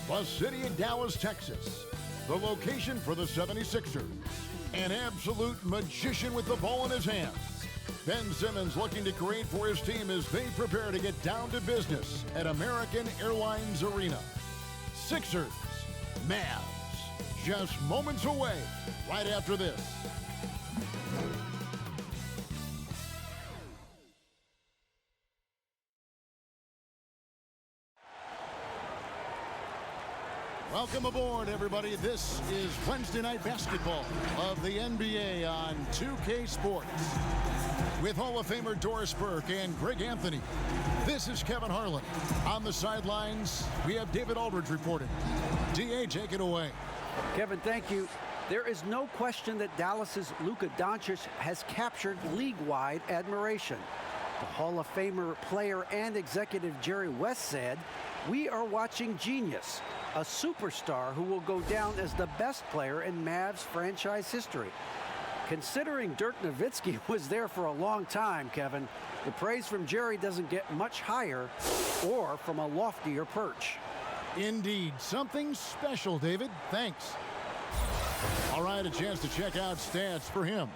The city of Dallas, Texas. The location for the 76ers. An absolute magician with the ball in his hands. Ben Simmons looking to create for his team as they prepare to get down to business at American Airlines Arena. Sixers, Mavs, just moments away right after this. Welcome aboard, everybody. This is Wednesday Night Basketball of the NBA on 2K Sports. With Hall of Famer Doris Burke and Greg Anthony, this is Kevin Harlan. On the sidelines, we have David Aldridge reporting. DA, take it away. Kevin, thank you. There is no question that Dallas's Luka Doncic has captured league-wide admiration. The Hall of Famer player and executive Jerry West said, "We are watching genius, a superstar who will go down as the best player in Mavs franchise history." Considering Dirk Nowitzki was there for a long time, Kevin, the praise from Jerry doesn't get much higher or from a loftier perch. Indeed, something special, David. Thanks. All right, a chance to check out stats for him.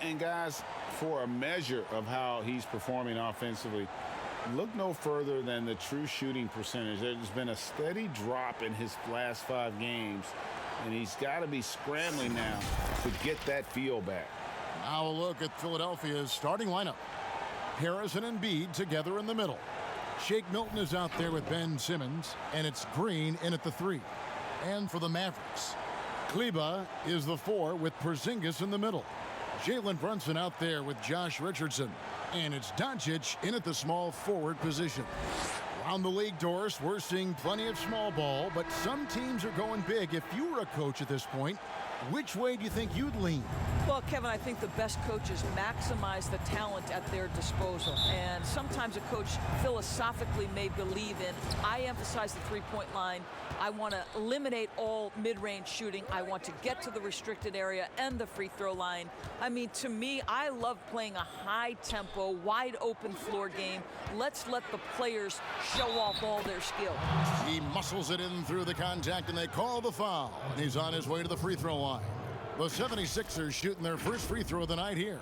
And guys, for a measure of how he's performing offensively, look no further than the true shooting percentage. There's been a steady drop in his last 5 games, and he's got to be scrambling now to get that feel back. Now a look at Philadelphia's starting lineup. Harris and Embiid together in the middle. Shake Milton is out there with Ben Simmons, and it's Green in at the 3. And for the Mavericks, Kleba is the 4 with Porzingis in the middle. Jalen Brunson out there with Josh Richardson. And it's Doncic in at the small forward position. Around the league, Doris, we're seeing plenty of small ball, but some teams are going big. If you were a coach at this point, which way do you think you'd lean? Well, Kevin, I think the best coaches maximize the talent at their disposal. And sometimes a coach philosophically may believe in, I emphasize the three-point line. I want to eliminate all mid-range shooting. I want to get to the restricted area and the free throw line. I mean, to me, I love playing a high-tempo, wide-open floor game. Let's let the players show off all their skill. He muscles it in through the contact, and they call the foul. And he's on his way to the free throw line. The 76ers shooting their first free throw of the night here.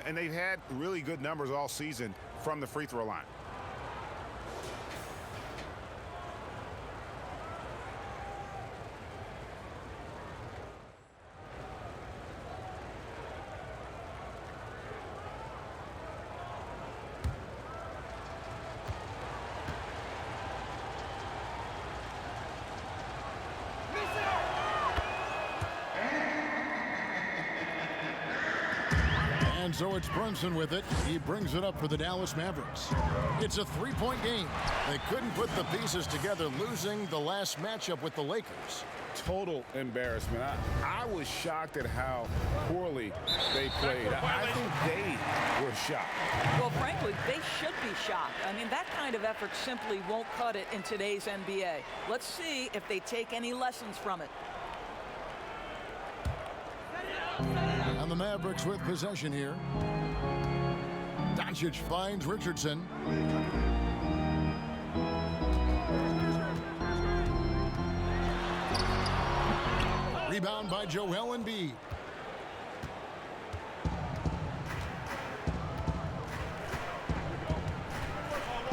And they've had really good numbers all season from the free throw line. And so it's Brunson with it. He brings it up for the Dallas Mavericks. It's a 3-point game. They couldn't put the pieces together, losing the last matchup with the Lakers. Total embarrassment. I was shocked at how poorly they played. I think they were shocked. Well, frankly, they should be shocked. I mean, that kind of effort simply won't cut it in today's NBA. Let's see if they take any lessons from it. And the Mavericks with possession here. Doncic finds Richardson. Rebound by Joel Embiid.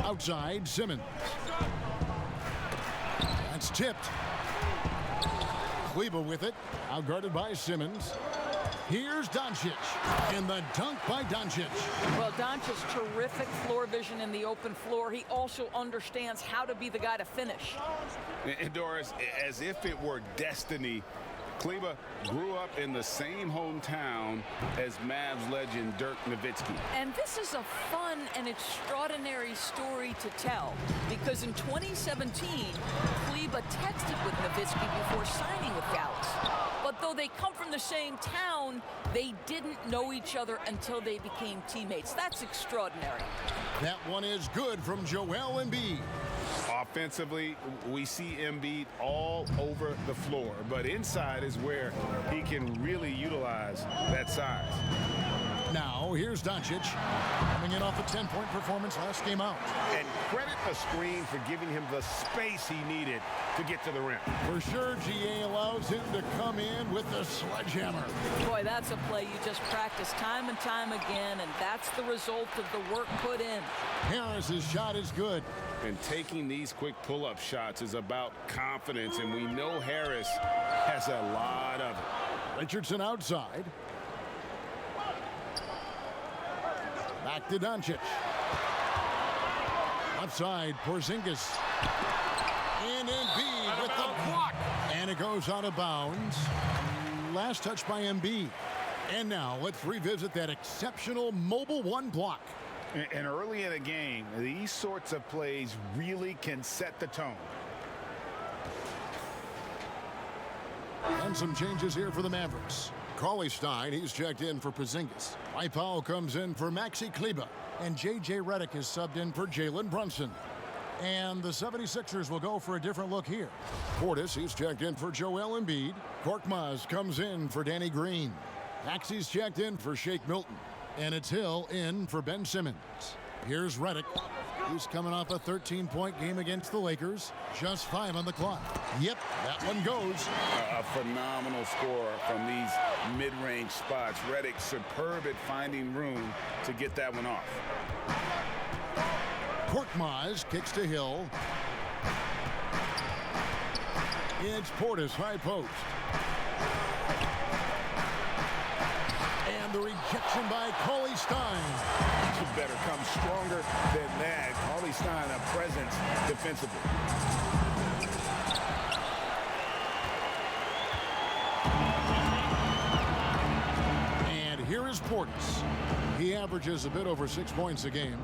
Outside, Simmons. That's tipped. Kleba with it. Outguarded by Simmons. Here's Doncic, and the dunk by Doncic. Well, Doncic's terrific floor vision in the open floor. He also understands how to be the guy to finish. And Doris, as if it were destiny, Kleba grew up in the same hometown as Mavs legend Dirk Nowitzki. And this is a fun and extraordinary story to tell, because in 2017, Kleba texted with Nowitzki before signing with Dallas. But though they come from the same town, they didn't know each other until they became teammates. That's extraordinary. That one is good from Joel Embiid. Offensively, we see Embiid all over the floor, but inside is where he can really utilize that size. Now, here's Doncic, coming in off a 10-point performance last game out. And credit the screen for giving him the space he needed to get to the rim. For sure, GA allows him to come in with the sledgehammer. Boy, that's a play you just practice time and time again, and that's the result of the work put in. Harris's shot is good. And taking these quick pull-up shots is about confidence, and we know Harris has a lot of it. Richardson outside. Back to Doncic. Outside, Porzingis. In Embiid with the block. And it goes out of bounds. Last touch by Embiid. And now let's revisit that exceptional mobile one block. And early in a game, these sorts of plays really can set the tone. And some changes here for the Mavericks. Cauley Stein, he's checked in for Porzingis. Dwight Powell comes in for Maxi Kleber. And J.J. Redick is subbed in for Jalen Brunson. And the 76ers will go for a different look here. Portis, he's checked in for Joel Embiid. Korkmaz comes in for Danny Green. Maxi's checked in for Shake Milton. And it's Hill in for Ben Simmons. Here's Redick. He's coming off a 13-point game against the Lakers. Just 5 on the clock. Yep, that one goes. A phenomenal score from these mid-range spots. Redick superb at finding room to get that one off. Korkmaz kicks to Hill. It's Portis, high post. And the rejection by Cauley Stein. You better come stronger than that. Cauley Stein, a presence defensively. And here is Portis. He averages a bit over 6 points a game.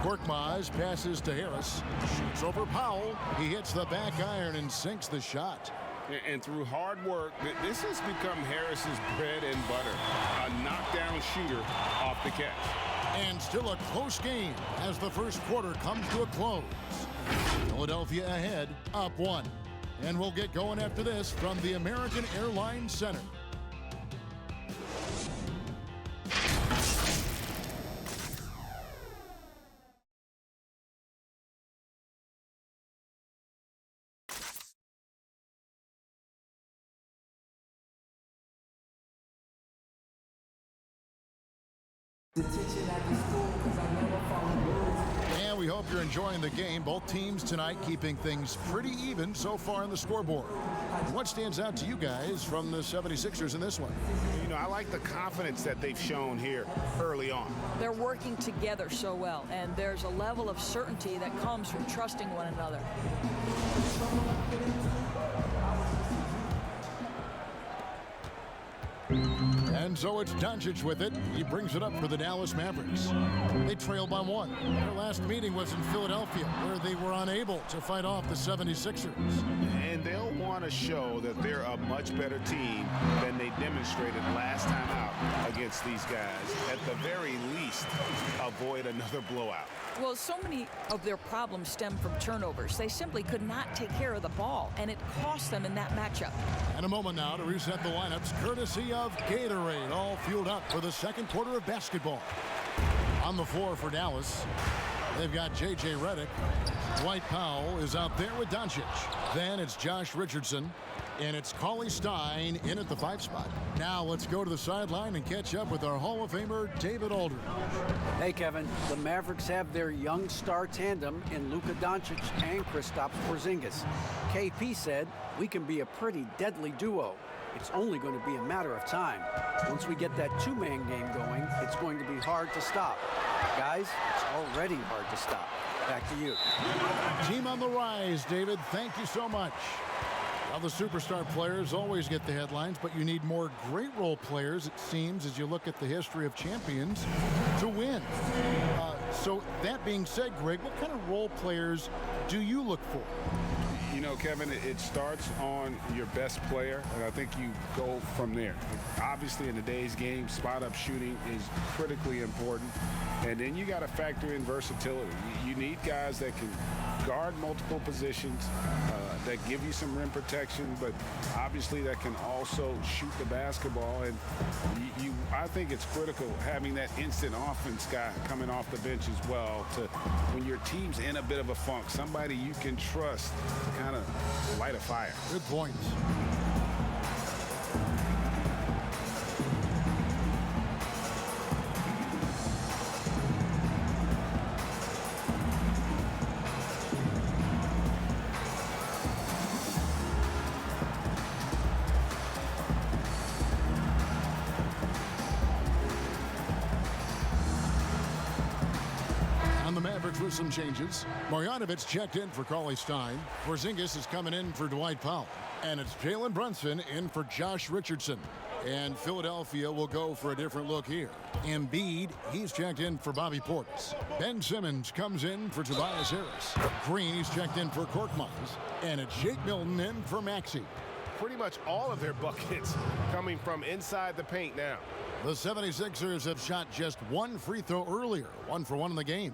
Korkmaz passes to Harris. Shoots over Powell. He hits the back iron and sinks the shot. And through hard work, this has become Harris's bread and butter. A knockdown shooter off the catch. And still a close game as the first quarter comes to a close. Philadelphia ahead, up 1. And we'll get going after this from the American Airlines Center. And we hope you're enjoying the game. Both teams tonight keeping things pretty even so far on the scoreboard. What stands out to you guys from the 76ers in this one? You know, I like the confidence that they've shown here early on. They're working together so well, and there's a level of certainty that comes from trusting one another. And so it's Doncic with it. He brings it up for the Dallas Mavericks. They trail by 1. Their last meeting was in Philadelphia, where they were unable to fight off the 76ers. And they'll want to show that they're a much better team than they demonstrated last time out against these guys. At the very least, avoid another blowout. Well, so many of their problems stem from turnovers. They simply could not take care of the ball, and it cost them in that matchup. And a moment now to reset the lineups, courtesy of Gatorade, all fueled up for the second quarter of basketball. On the floor for Dallas, they've got J.J. Redick. Dwight Powell is out there with Doncic. Then it's Josh Richardson. And it's Cauley Stein in at the 5 spot. Now let's go to the sideline and catch up with our Hall of Famer, David Aldridge. Hey, Kevin. The Mavericks have their young star tandem in Luka Doncic and Kristaps Porzingis. KP said, "We can be a pretty deadly duo. It's only going to be a matter of time. Once we get that two-man game going, it's going to be hard to stop. Guys, it's already hard to stop." Back to you. Team on the rise, David. Thank you so much. Well, the superstar players always get the headlines, but you need more great role players, it seems, as you look at the history of champions, to win. So that being said, Greg, what kind of role players do you look for? You know, Kevin, it starts on your best player, and I think you go from there. Obviously, in today's game, spot-up shooting is critically important. And then you got to factor in versatility. You need guys that can guard multiple positions, that give you some rim protection, but obviously that can also shoot the basketball. And I think it's critical having that instant offense guy coming off the bench as well to when your team's in a bit of a funk, somebody you can trust to kind of light a fire. Good points. The Mavericks with some changes. Marjanovic checked in for Cauley-Stein. Porzingis is coming in for Dwight Powell. And it's Jalen Brunson in for Josh Richardson. And Philadelphia will go for a different look here. Embiid, he's checked in for Bobby Portis. Ben Simmons comes in for Tobias Harris. Green, he's checked in for Korkmaz. And it's Shake Milton in for Maxey. Pretty much all of their buckets coming from inside the paint now. The 76ers have shot just one free throw earlier. 1 for 1 in the game.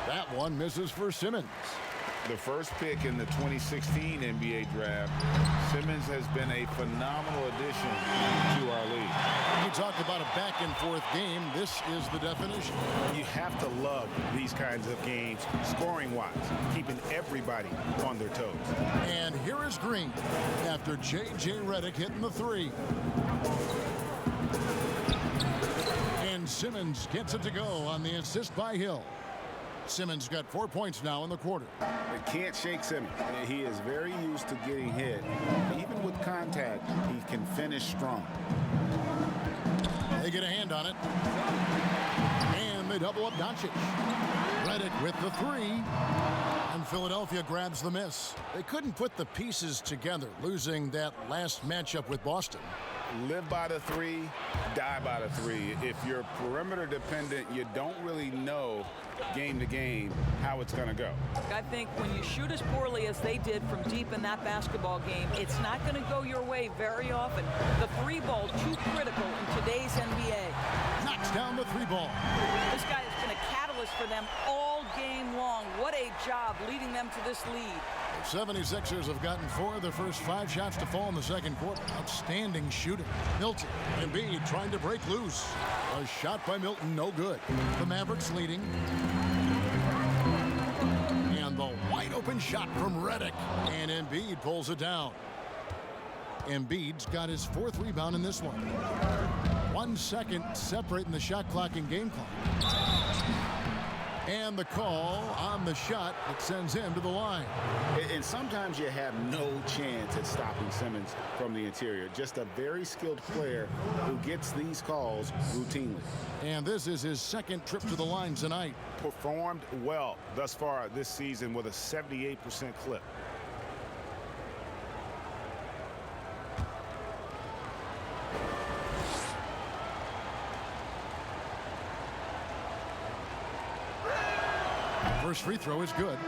That one misses for Simmons. The first pick in the 2016 NBA draft, Simmons has been a phenomenal addition to our league. You talked about a back-and-forth game. This is the definition. You have to love these kinds of games, scoring-wise, keeping everybody on their toes. And here is Green after J.J. Redick hitting the three. And Simmons gets it to go on the assist by Hill. Simmons got 4 points now in the quarter. They can't shake Simmons. He is very used to getting hit. Even with contact, he can finish strong. They get a hand on it. And they double up Doncic. Redick with the three. And Philadelphia grabs the miss. They couldn't put the pieces together, losing that last matchup with Boston. Live by the three, die by the three. If you're perimeter dependent, you don't really know game to game how it's going to go. I think when you shoot as poorly as they did from deep in that basketball game, it's not going to go your way very often. The three ball too critical in today's NBA. Knocks down the three ball. This guy has been a catalyst for them all game long. What a job leading them to this lead. The 76ers have gotten 4 of their first 5 shots to fall in the second quarter. Outstanding shooting. Milton, Embiid trying to break loose. A shot by Milton, no good. The Mavericks leading. And the wide open shot from Redick. And Embiid pulls it down. Embiid's got his 4th rebound in this one. 1 second separating the shot clock and game clock. And the call on the shot that sends him to the line. And sometimes you have no chance at stopping Simmons from the interior. Just a very skilled player who gets these calls routinely. And this is his 2nd trip to the line tonight. Performed well thus far this season with a 78% clip. First free throw is good.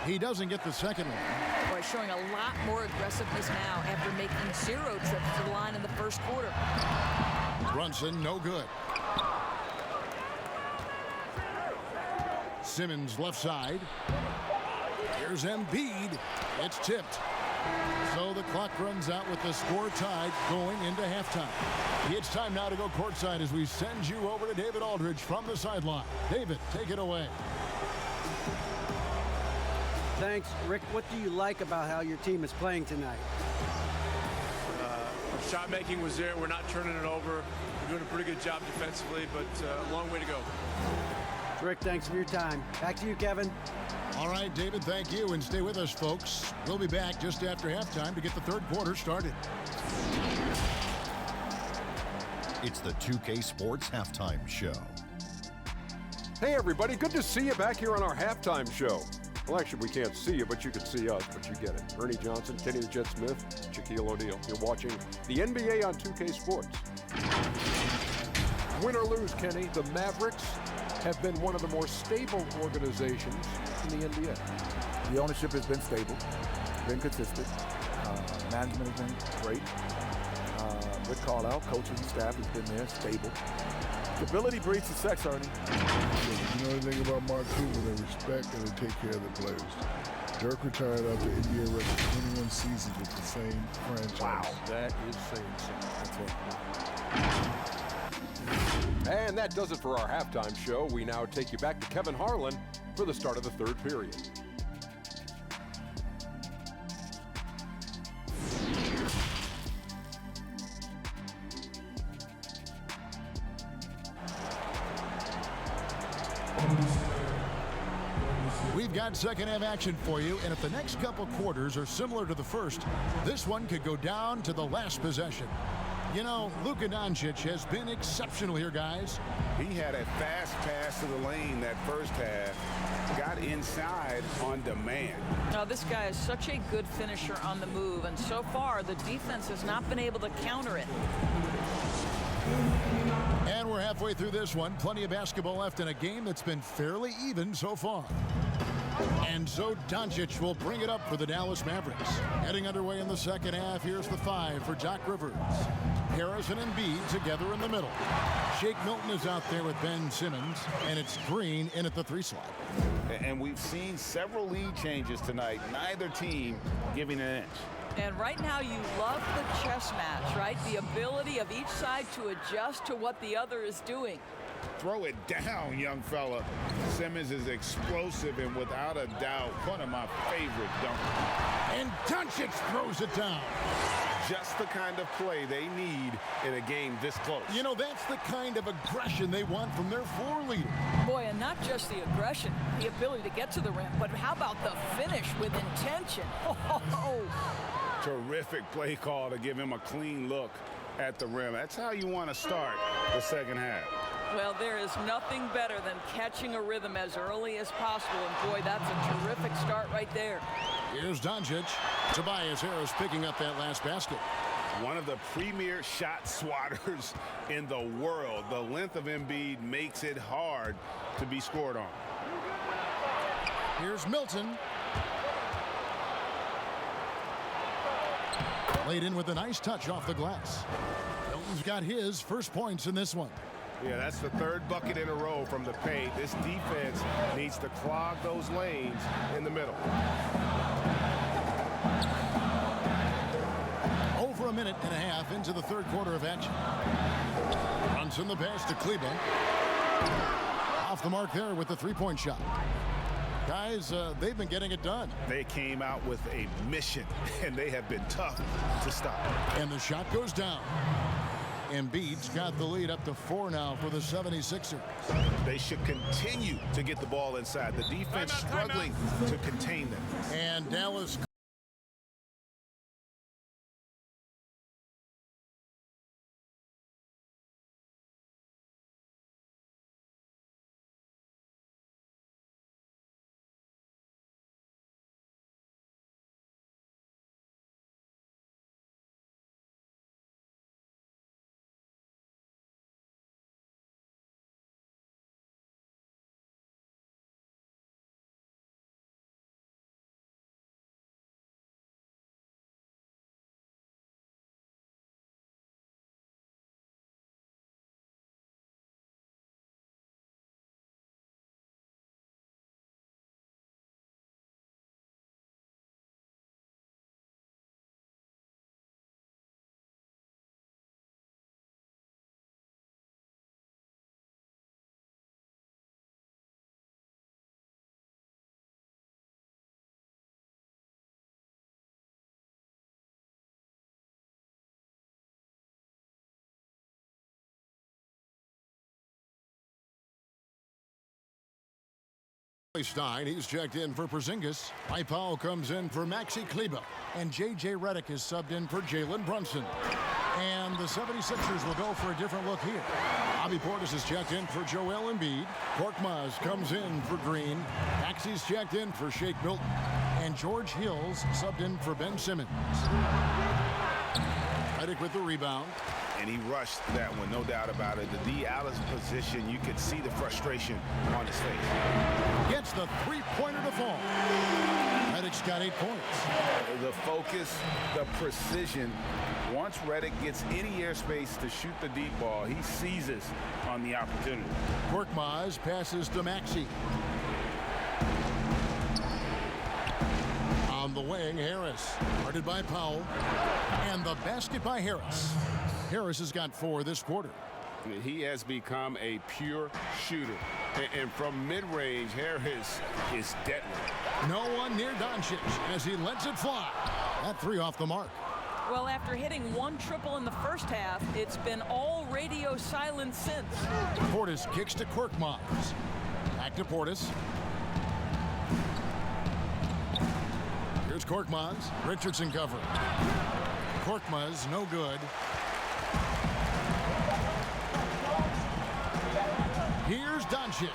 He doesn't get the second one. Boy, showing a lot more aggressiveness now after making 0 trips to the line in the first quarter. Brunson, no good. Simmons left side. Here's Embiid. It's tipped. So the clock runs out with the score tied going into halftime. It's time now to go courtside as we send you over to David Aldridge from the sideline. David, take it away. Thanks, Rick. What do you like about how your team is playing tonight? Shot making was there. We're not turning it over. We're doing a pretty good job defensively, but a long way to go. Rick, thanks for your time. Back to you, Kevin. All right, David, thank you, and stay with us, folks. We'll be back just after halftime to get the third quarter started. It's the 2K Sports Halftime Show. Hey, everybody. Good to see you back here on our halftime show. Well, actually, we can't see you, but you can see us, but you get it. Ernie Johnson, Kenny the Jet Smith, Shaquille O'Neal. You're watching the NBA on 2K Sports. Win or lose, Kenny, the Mavericks have been one of the more stable organizations in the NBA. The ownership has been stable, been consistent. Management has been great. Rick Carlisle, coaching staff has been there, stable. Stability breeds success, Ernie. You know anything about Mark Cuban, they respect and they take care of the players. Dirk retired after NBA record 21 seasons with the same franchise. Wow, that is saying something. That's right. And that does it for our halftime show. We now take you back to Kevin Harlan for the start of the third period. We've got second half action for you, and if the next couple quarters are similar to the first, this one could go down to the last possession. You know, Luka Doncic has been exceptional here, guys. He had a fast pass to the lane that first half, got inside on demand. Now, this guy is such a good finisher on the move, and so far the defense has not been able to counter it. And we're halfway through this one. Plenty of basketball left in a game that's been fairly even so far. And so Doncic will bring it up for the Dallas Mavericks. Heading underway in the second half, here's the 5 for Doc Rivers. Harrison and Embiid together in the middle. Shake Milton is out there with Ben Simmons, and it's Green in at the 3 slot. And we've seen several lead changes tonight, neither team giving an inch. And right now you love the chess match, right? The ability of each side to adjust to what the other is doing. Throw it down, young fella. Simmons is explosive and without a doubt one of my favorite dunkers. And Doncic throws it down. Just the kind of play they need in a game this close. You know, that's the kind of aggression they want from their floor leader. Boy, and not just the aggression, the ability to get to the rim, but how about the finish with intention? Oh. Terrific play call to give him a clean look at the rim. That's how you want to start the second half. Well, there is nothing better than catching a rhythm as early as possible, and boy, that's a terrific start right there. Here's Doncic. Tobias Harris picking up that last basket. One of the premier shot swatters in the world. The length of Embiid makes it hard to be scored on. Here's Milton. Laid in with a nice touch off the glass. Milton's got his first points in this one. Yeah, that's the third bucket in a row from the paint. This defense needs to clog those lanes in the middle. Over a minute and a half into the third quarter of action. Brunson the pass to Kleba. Off the mark there with the three-point shot. Guys, they've been getting it done. They came out with a mission, and they have been tough to stop. And the shot goes down. Embiid's got the lead up to 4 now for the 76ers. They should continue to get the ball inside. The defense struggling to contain them. And Dallas Stein, he's checked in for Porzingis. Mike Powell comes in for Maxi Kleber. And J.J. Redick is subbed in for Jalen Brunson. And the 76ers will go for a different look here. Bobby Portis is checked in for Joel Embiid. Korkmaz comes in for Green. Maxi's checked in for Shake Milton. And George Hill's subbed in for Ben Simmons. Redick with the rebound. And he rushed that one, no doubt about it. The D out of position, you could see the frustration on his face. Gets the three-pointer to fall. Redick's got 8 points. The focus, the precision. Once Redick gets any airspace to shoot the deep ball, he seizes on the opportunity. Korkmaz passes to Maxey. On the wing, Harris. Guarded by Powell. And the basket by Harris. Harris has got 4 this quarter. He has become a pure shooter. And from mid-range, Harris is deadly. No one near Doncic as he lets it fly. That 3 off the mark. Well, after hitting 1 triple in the first half, it's been all radio silent since. Portis kicks to Korkmaz. Back to Portis. Here's Korkmaz. Richardson cover. Korkmaz, no good. Here's Doncic.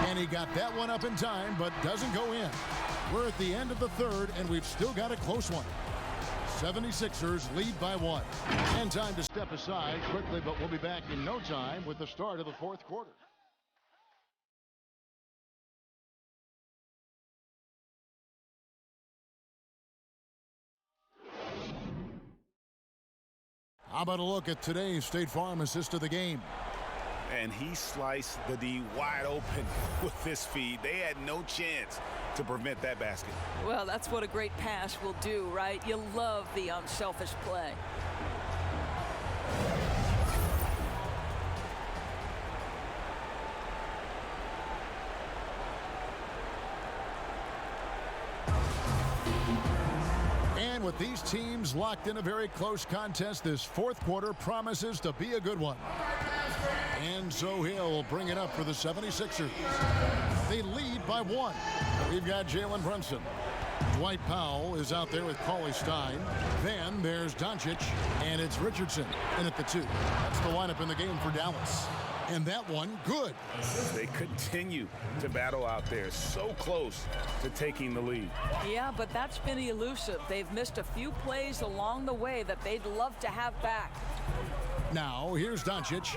And he got that one up in time, but doesn't go in. We're at the end of the third, and we've still got a close one. 76ers lead by 1. And time to step aside quickly, but we'll be back in no time with the start of the 4th quarter. How about a look at today's State Farm assist of the game? And he sliced the D wide open with this feed. They had no chance to prevent that basket. Well, that's what a great pass will do, right? You love the unselfish play. And with these teams locked in a very close contest, this 4th quarter promises to be a good one. And so he'll bring it up for the 76ers. They lead by 1. We've got Jalen Brunson. Dwight Powell is out there with Cauley Stein. Then there's Doncic, and it's Richardson in at the 2. That's the lineup in the game for Dallas. And that one, good. They continue to battle out there, so close to taking the lead. Yeah, but that's been elusive. They've missed a few plays along the way that they'd love to have back. Now, here's Doncic.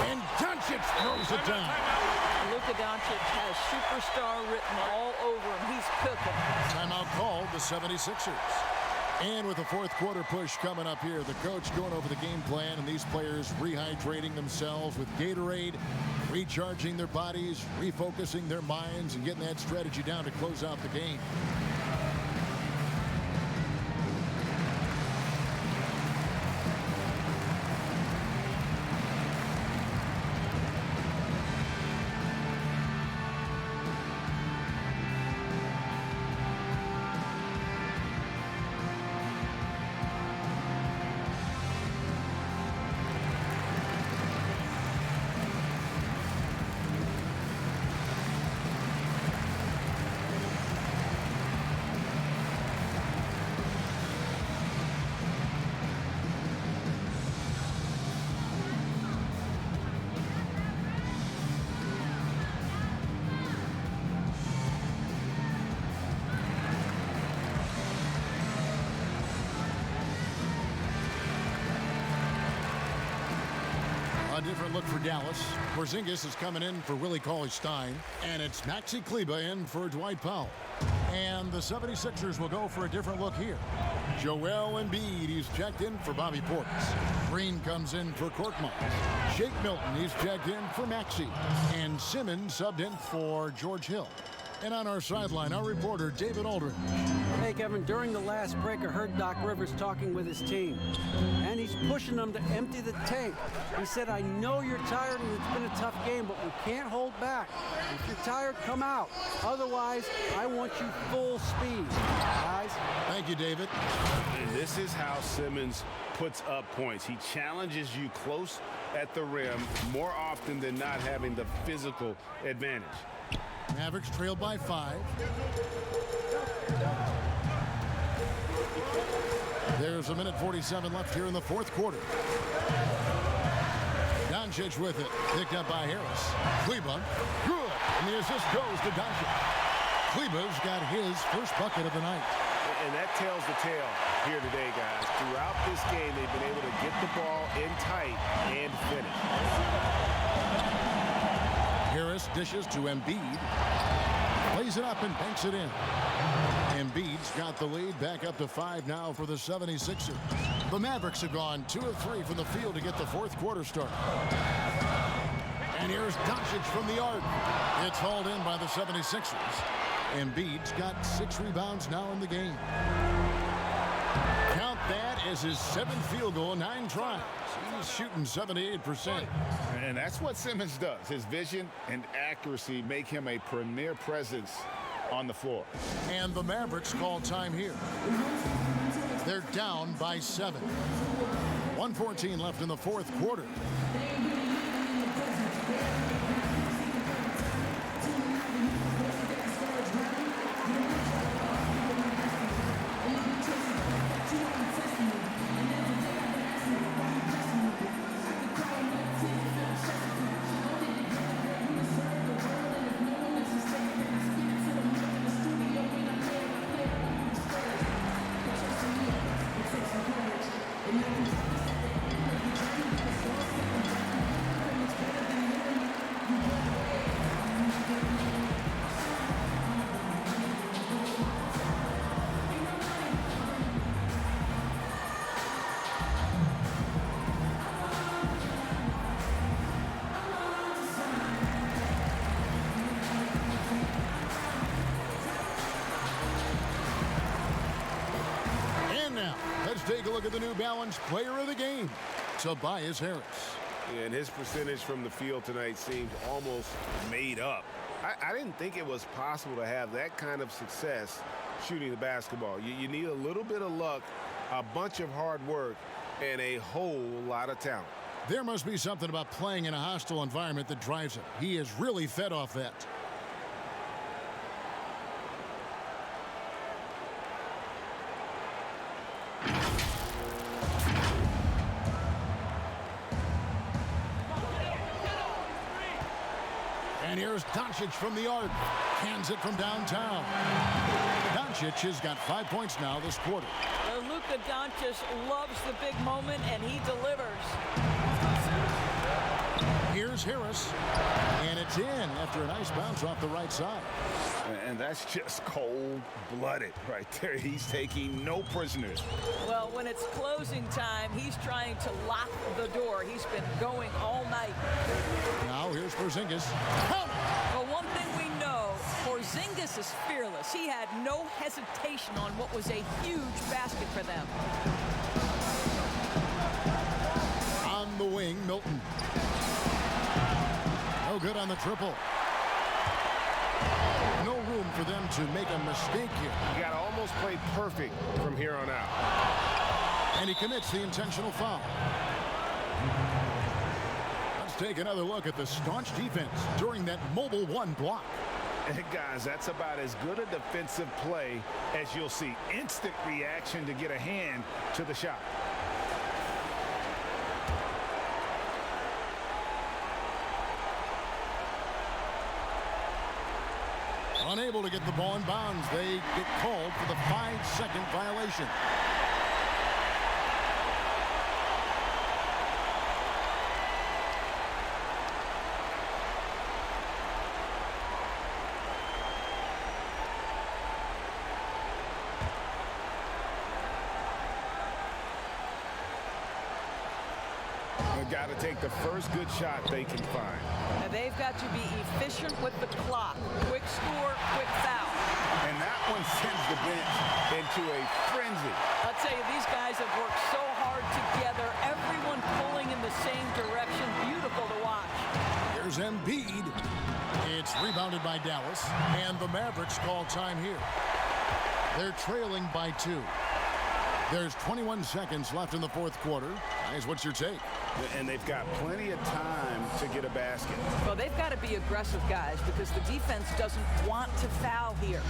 And Doncic throws it down. Luka Doncic has superstar written all over him. He's cooking. Timeout called the 76ers. And with the 4th quarter push coming up here, the coach going over the game plan and these players rehydrating themselves with Gatorade, recharging their bodies, refocusing their minds, and getting that strategy down to close out the game. Different look for Dallas. Porzingis is coming in for Willie Cauley Stein. And it's Maxi Kleber in for Dwight Powell. And the 76ers will go for a different look here. Joel Embiid, he's checked in for Bobby Portis. Green comes in for Korkmaz. Shake Milton, he's checked in for Maxey. And Simmons subbed in for George Hill. And on our sideline, our reporter, David Aldridge. Hey, Kevin, during the last break, I heard Doc Rivers talking with his team, and he's pushing them to empty the tank. He said, I know you're tired and it's been a tough game, but we can't hold back. If you're tired, come out. Otherwise, I want you full speed, guys. Thank you, David. And this is how Simmons puts up points. He challenges you close at the rim more often than not, having the physical advantage. Mavericks trail by 5. There's a minute 47 left here in the fourth quarter. Doncic with it, picked up by Harris. Kleba, good, and the assist goes to Doncic. Kleba's got his first bucket of the night. And that tells the tale here today, guys. Throughout this game, they've been able to get the ball in tight and finish. Harris dishes to Embiid. Plays it up and banks it in. Embiid's got the lead, back up to 5 now for the 76ers. The Mavericks have gone 2 of 3 from the field to get the fourth quarter started. And here's Doncic from the arc. It's hauled in by the 76ers. Embiid's got 6 rebounds now in the game. Count that as his 7th field goal, 9 tries. He's shooting 78%. And that's what Simmons does. His vision and accuracy make him a premier presence on the floor. And the Mavericks call time here. They're down by 7. 1:14 left in the fourth quarter. Let's take a look at the New Balance player of the game, Tobias Harris. And his percentage from the field tonight seems almost made up. I didn't think it was possible to have that kind of success shooting the basketball. You need a little bit of luck, a bunch of hard work, and a whole lot of talent. There must be something about playing in a hostile environment that drives him. He is really fed off that. And here's Doncic from the arc. Cans it from downtown. Doncic has got 5 points now this quarter. Luka Doncic loves the big moment, and he delivers. Here's Harris. And it's in after a nice bounce off the right side. And that's just cold-blooded right there. He's taking no prisoners. Well, when it's closing time, he's trying to lock the door. He's been going all night. Now here's Porzingis. Well, one thing we know, Porzingis is fearless. He had no hesitation on what was a huge basket for them. On the wing, Milton. No good on the triple. No room for them to make a mistake here. You got to almost play perfect from here on out. And he commits the intentional foul. Let's take another look at the staunch defense during that mobile 1 block. And guys, that's about as good a defensive play as you'll see. Instant reaction to get a hand to the shot. Unable to get the ball in bounds. They get called for the 5-second violation. They've got to take the first good shot they can find. At They've got to be efficient with the clock. Quick score, quick foul. And that one sends the bench into a frenzy. I'll tell you, these guys have worked so hard together. Everyone pulling in the same direction. Beautiful to watch. Here's Embiid. It's rebounded by Dallas, and the Mavericks call time here. They're trailing by 2. There's 21 seconds left in the fourth quarter. Guys, what's your take? And they've got plenty of time to get a basket. Well, they've got to be aggressive, guys, because the defense doesn't want to foul here.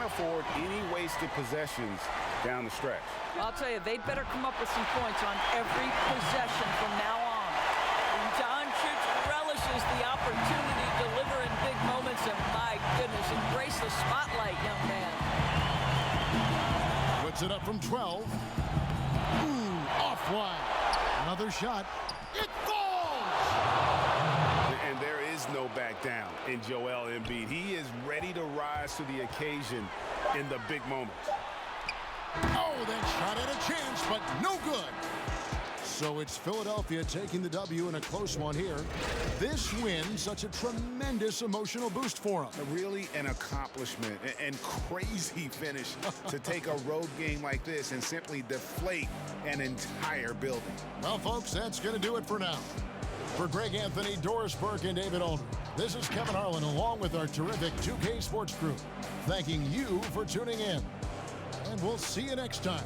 Afford any wasted possessions down the stretch. I'll tell you, they'd better come up with some points on every possession from now on. And Doncic relishes the opportunity to deliver in big moments, and my goodness, embrace the spotlight, young man. Puts it up from 12. Ooh, offline. Another shot. It falls! And there is no back down in Joel Embiid. He is ready to rise to the occasion in the big moments. Oh, that shot had a chance, but no good. So it's Philadelphia taking the W in a close one here. This win, such a tremendous emotional boost for them. Really an accomplishment and crazy finish to take a road game like this and simply deflate an entire building. Well, folks, that's going to do it for now. For Greg Anthony, Doris Burke, and David Olner, this is Kevin Harlan along with our terrific 2K Sports crew, thanking you for tuning in. And we'll see you next time.